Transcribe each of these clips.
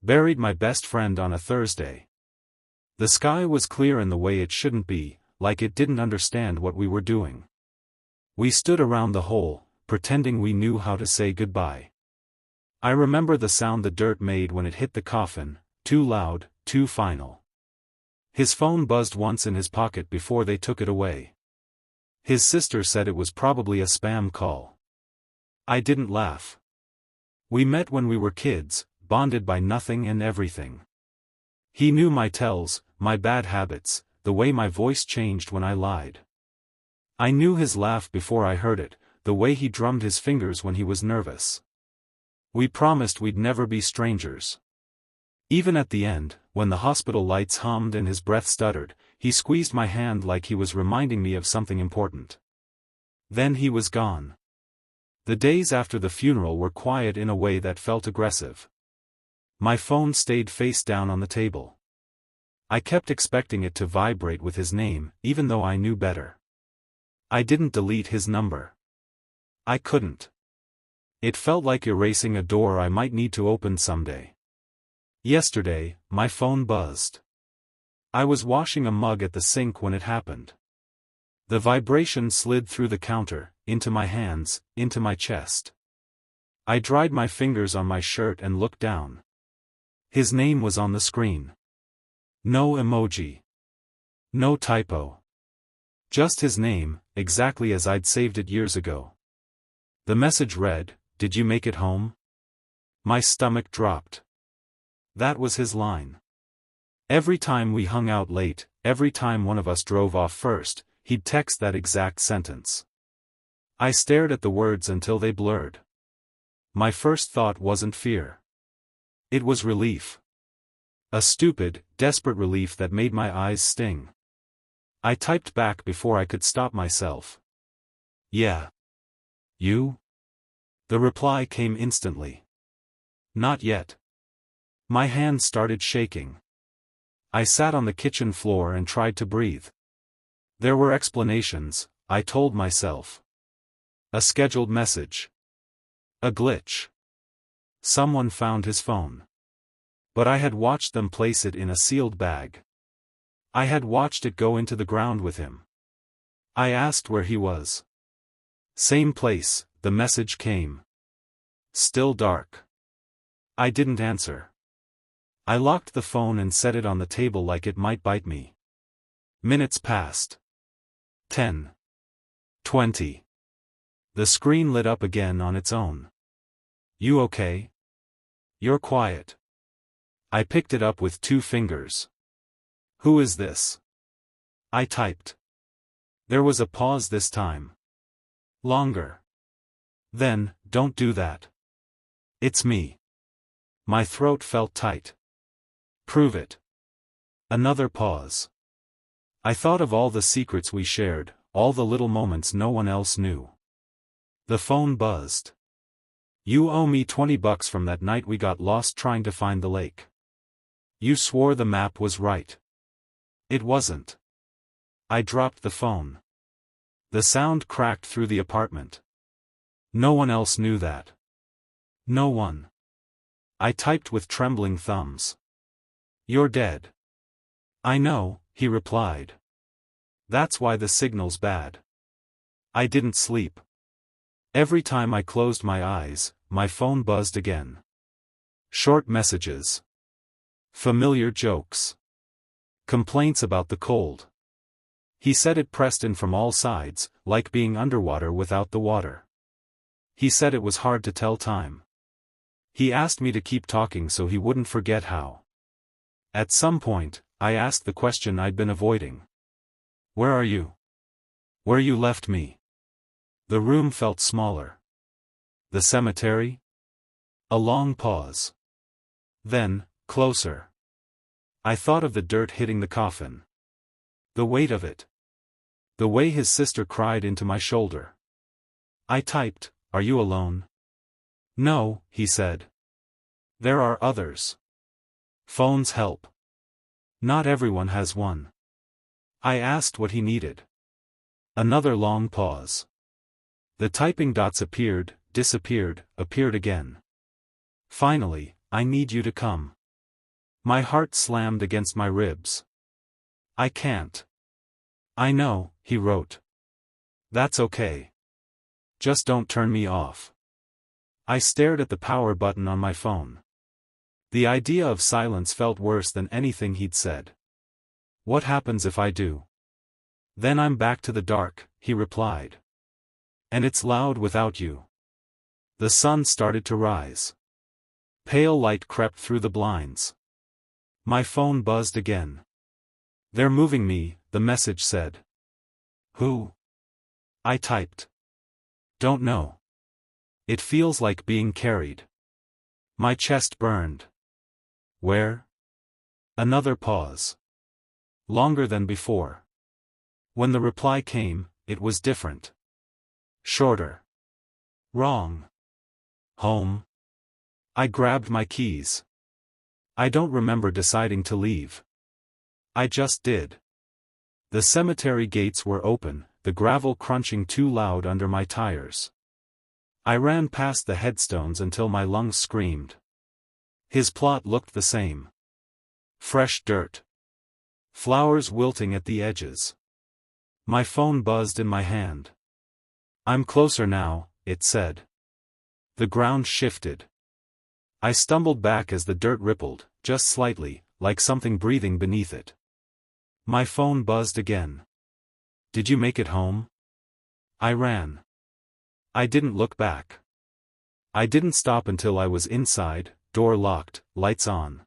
Buried my best friend on a Thursday. The sky was clear in the way it shouldn't be, like it didn't understand what we were doing. We stood around the hole, pretending we knew how to say goodbye. I remember the sound the dirt made when it hit the coffin, too loud, too final. His phone buzzed once in his pocket before they took it away. His sister said it was probably a spam call. I didn't laugh. We met when we were kids, bonded by nothing and everything. He knew my tells, my bad habits, the way my voice changed when I lied. I knew his laugh before I heard it, the way he drummed his fingers when he was nervous. We promised we'd never be strangers. Even at the end, when the hospital lights hummed and his breath stuttered, he squeezed my hand like he was reminding me of something important. Then he was gone. The days after the funeral were quiet in a way that felt aggressive. My phone stayed face down on the table. I kept expecting it to vibrate with his name, even though I knew better. I didn't delete his number. I couldn't. It felt like erasing a door I might need to open someday. Yesterday, my phone buzzed. I was washing a mug at the sink when it happened. The vibration slid through the counter, into my hands, into my chest. I dried my fingers on my shirt and looked down. His name was on the screen. No emoji. No typo. Just his name, exactly as I'd saved it years ago. The message read, "Did you make it home?" My stomach dropped. That was his line. Every time we hung out late, every time one of us drove off first, he'd text that exact sentence. I stared at the words until they blurred. My first thought wasn't fear. It was relief. A stupid, desperate relief that made my eyes sting. I typed back before I could stop myself. "Yeah. You?" The reply came instantly. "Not yet." My hand started shaking. I sat on the kitchen floor and tried to breathe. There were explanations, I told myself. A scheduled message. A glitch. Someone found his phone. But I had watched them place it in a sealed bag. I had watched it go into the ground with him. I asked where he was. Same place, the message came. Still dark. I didn't answer. I locked the phone and set it on the table like it might bite me. Minutes passed. 10. 20. The screen lit up again on its own. "You okay? You're quiet." I picked it up with 2 fingers. "Who is this?" I typed. There was a pause this time. Longer. Then, "Don't do that. It's me." My throat felt tight. "Prove it." Another pause. I thought of all the secrets we shared, all the little moments no one else knew. The phone buzzed. "You owe me $20 from that night we got lost trying to find the lake. You swore the map was right. It wasn't." I dropped the phone. The sound cracked through the apartment. No one else knew that. No one. I typed with trembling thumbs. "You're dead." "I know," he replied. "That's why the signal's bad." I didn't sleep. Every time I closed my eyes, my phone buzzed again. Short messages. Familiar jokes. Complaints about the cold. He said it pressed in from all sides, like being underwater without the water. He said it was hard to tell time. He asked me to keep talking so he wouldn't forget how. At some point, I asked the question I'd been avoiding. "Where are you? Where you left me?" The room felt smaller. "The cemetery?" A long pause. Then, closer. I thought of the dirt hitting the coffin. The weight of it. The way his sister cried into my shoulder. I typed, "Are you alone?" "No," he said. "There are others. Phones help. Not everyone has one." I asked what he needed. Another long pause. The typing dots appeared, disappeared, appeared again. Finally, "I need you to come." My heart slammed against my ribs. I can't. I know, he wrote. That's okay. Just don't turn me off. I stared at the power button on my phone. The idea of silence felt worse than anything he'd said. What happens if I do? Then I'm back to the dark, he replied. And it's loud without you. The sun started to rise. Pale light crept through the blinds. My phone buzzed again. They're moving me, the message said. Who? I typed. Don't know. It feels like being carried. My chest burned. Where? Another pause. Longer than before. When the reply came, it was different. Shorter. Wrong. Home. I grabbed my keys. I don't remember deciding to leave. I just did. The cemetery gates were open, the gravel crunching too loud under my tires. I ran past the headstones until my lungs screamed. His plot looked the same. Fresh dirt. Flowers wilting at the edges. My phone buzzed in my hand. I'm closer now, it said. The ground shifted. I stumbled back as the dirt rippled, just slightly, like something breathing beneath it. My phone buzzed again. Did you make it home? I ran. I didn't look back. I didn't stop until I was inside, door locked, lights on.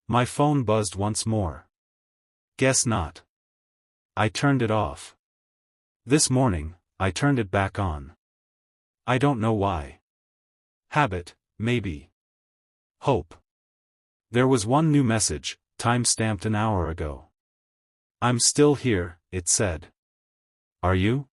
My phone buzzed once more. Guess not. I turned it off. This morning, I turned it back on. I don't know why. Habit, maybe. Hope. There was one new message, time-stamped an hour ago. I'm still here, it said. Are you?